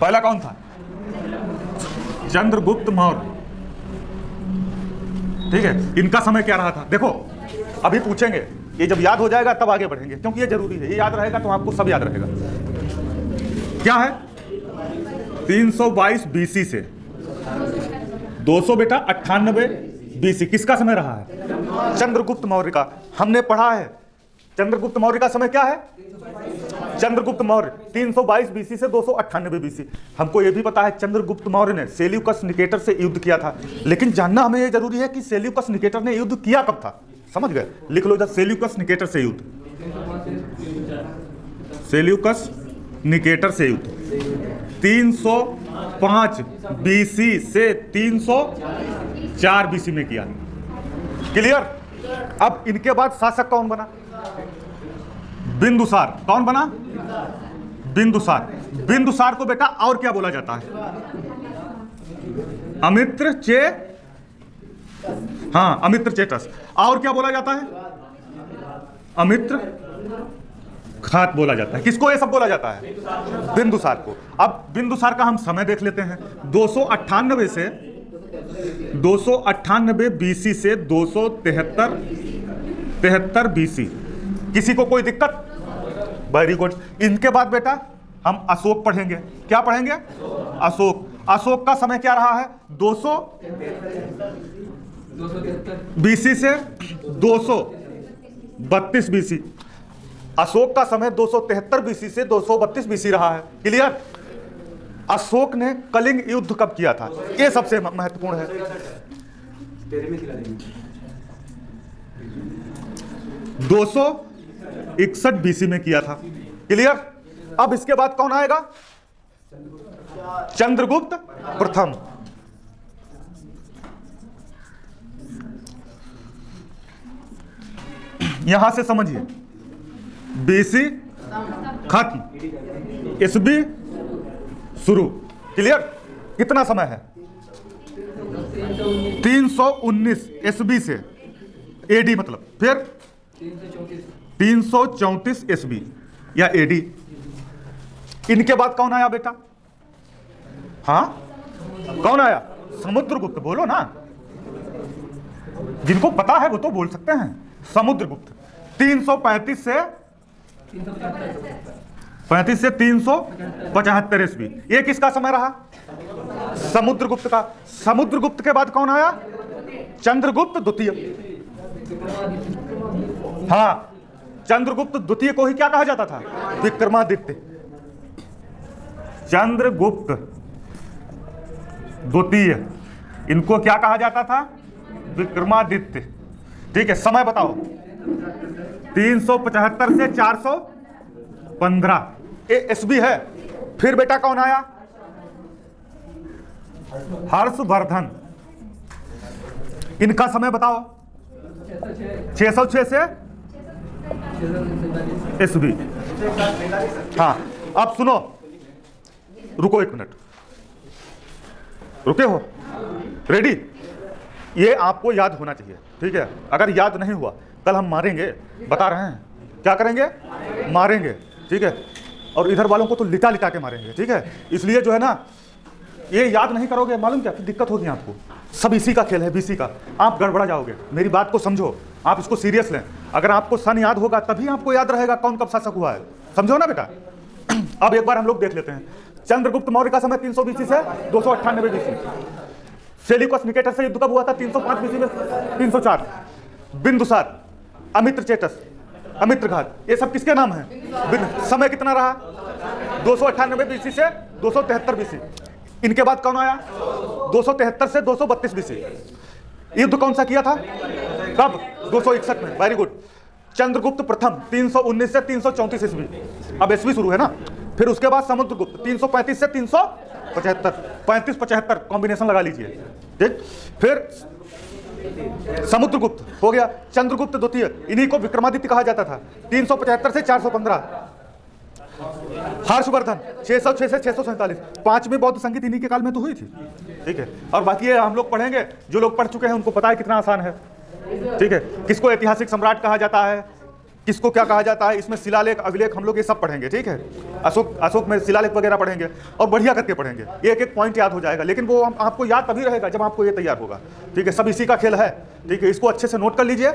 पहला कौन था? चंद्रगुप्त मौर्य। ठीक है, इनका समय क्या रहा था? देखो अभी पूछेंगे, ये जब याद हो जाएगा तब आगे बढ़ेंगे, क्योंकि ये जरूरी है। ये याद रहेगा तो आपको सब याद रहेगा। क्या है? 322 बीसी से 200 बेटा 98 बीसी। किसका समय रहा है? चंद्रगुप्त मौर्य का। हमने पढ़ा है चंद्रगुप्त मौर्य का समय क्या है? चंद्रगुप्त मौर्य 322 बीसी से 298 बीसी। हमको यह भी पता है चंद्रगुप्त मौर्य ने सेल्यूकस निकेटर से युद्ध किया था, लेकिन जानना हमें यह जरूरी है कि सेल्यूकस निकेटर ने युद्ध किया कब था। समझ गए? लिख लो इधर, सेल्यूकस निकेटर से युद्ध। सेल्यूकस निकेटर से युद्ध 305 बीसी से 304 बीसी में किया। क्लियर? अब इनके बाद शासक कौन बना? बिंदुसार। कौन बना? बिंदुसार। बिंदुसार को बेटा और क्या बोला जाता है? अमित्र चे, हाँ अमित्र चेटस। और क्या बोला जाता है? अमित्र खात बोला जाता है। किसको ये सब बोला जाता है? बिंदुसार को। अब बिंदुसार का हम समय देख लेते हैं। 298 बीसी से 273 बीसी। किसी को कोई दिक्कत? Very good. इनके बाद बेटा हम अशोक पढ़ेंगे। क्या पढ़ेंगे? अशोक। अशोक का समय क्या रहा है? 200 बीसी से 232 बीसी। अशोक का समय 273 बीसी से 232 बीसी रहा है। क्लियर? अशोक ने कलिंग युद्ध कब किया था? यह सबसे महत्वपूर्ण है। 261 बीसी में किया था। क्लियर? अब इसके बाद कौन आएगा? चंद्रगुप्त प्रथम। यहां से समझिए, बीसी खत्म, ईस्वी शुरू। क्लियर? कितना समय है? 319 ईस्वी से एडी, मतलब फिर 334 ईस्वी या एडी। इनके बाद कौन आया बेटा? हाँ कौन आया? समुद्रगुप्त। बोलो ना, जिनको पता है वो तो बोल सकते हैं। समुद्रगुप्त 335 से 375 ईस्वी। ये किसका समय रहा? समुद्रगुप्त का। समुद्रगुप्त के बाद कौन आया? चंद्रगुप्त द्वितीय। हाँ, चंद्रगुप्त द्वितीय को ही क्या कहा जाता था? विक्रमादित्य। चंद्रगुप्त द्वितीय, इनको क्या कहा जाता था? विक्रमादित्य। ठीक है, समय बताओ। 375 से 415 ईस्वी है। फिर बेटा कौन आया? हर्षवर्धन। इनका समय बताओ। 606 से ईस्वी। हाँ, अब सुनो, रुको एक मिनट, रुके हो? रेडी? ये आपको याद होना चाहिए। ठीक है, अगर याद नहीं हुआ कल हम मारेंगे, बता रहे हैं। क्या करेंगे? मारेंगे। ठीक है, और इधर वालों को तो लिटा लिटा के मारेंगे। ठीक है, इसलिए जो है ना, ये याद नहीं करोगे, मालूम क्या फिर दिक्कत होगी आपको। सब इसी का खेल है, बीसी का। आप गड़बड़ा जाओगे। मेरी बात को समझो, आप इसको सीरियस लें। अगर आपको सन याद होगा तभी आपको याद रहेगा कौन कब शासक हुआ है। समझो ना बेटा। अब एक बार हम लोग देख लेते हैं। चंद्रगुप्त मौर्य का समय 300 बीसी से 298 बीसी। सेल्यूकस निकेटर से युद्ध कब हुआ था? 305 बीसी में 304। बिंदुसार, अमित्र चेटस, अमित्र घात, ये सब किसके नाम है? समय कितना रहा? 298 बीसी से 273 बीसी। इनके बाद कौन आया? 273 से 232 बीसी। युद्ध कौन सा किया था? कब? 261 में। Very good. चंद्रगुप्त प्रथम 319 से 334 ईस्वी। अब ईस्वी शुरू है ना। फिर उसके बाद समुद्रगुप्त 335 से 375, 35-75 कॉम्बिनेशन लगा लीजिए। ठीक, फिर समुद्रगुप्त हो गया। चंद्रगुप्त द्वितीय, इन्हीं को विक्रमादित्य कहा जाता था। 375 से 415। हर्षवर्धन 606 से 647। पांचवी बौद्ध संगीत इन्हीं के काल में तो हुई थी। ठीक है, और बाकी ये हम लोग पढ़ेंगे। जो लोग पढ़ चुके हैं उनको पता है कितना आसान है। ठीक है, किसको ऐतिहासिक सम्राट कहा जाता है, किसको क्या कहा जाता है, इसमें शिलालेख अभिलेख हम लोग ये सब पढ़ेंगे, ठीक है। अशोक में शिलालेख वगैरह पढ़ेंगे और बढ़िया करके पढ़ेंगे, एक एक पॉइंट याद हो जाएगा, लेकिन वो आपको याद तभी रहेगा जब आपको ये तैयार होगा, ठीक है। सब इसी का खेल है, ठीक है। इसको अच्छे से नोट कर लीजिए।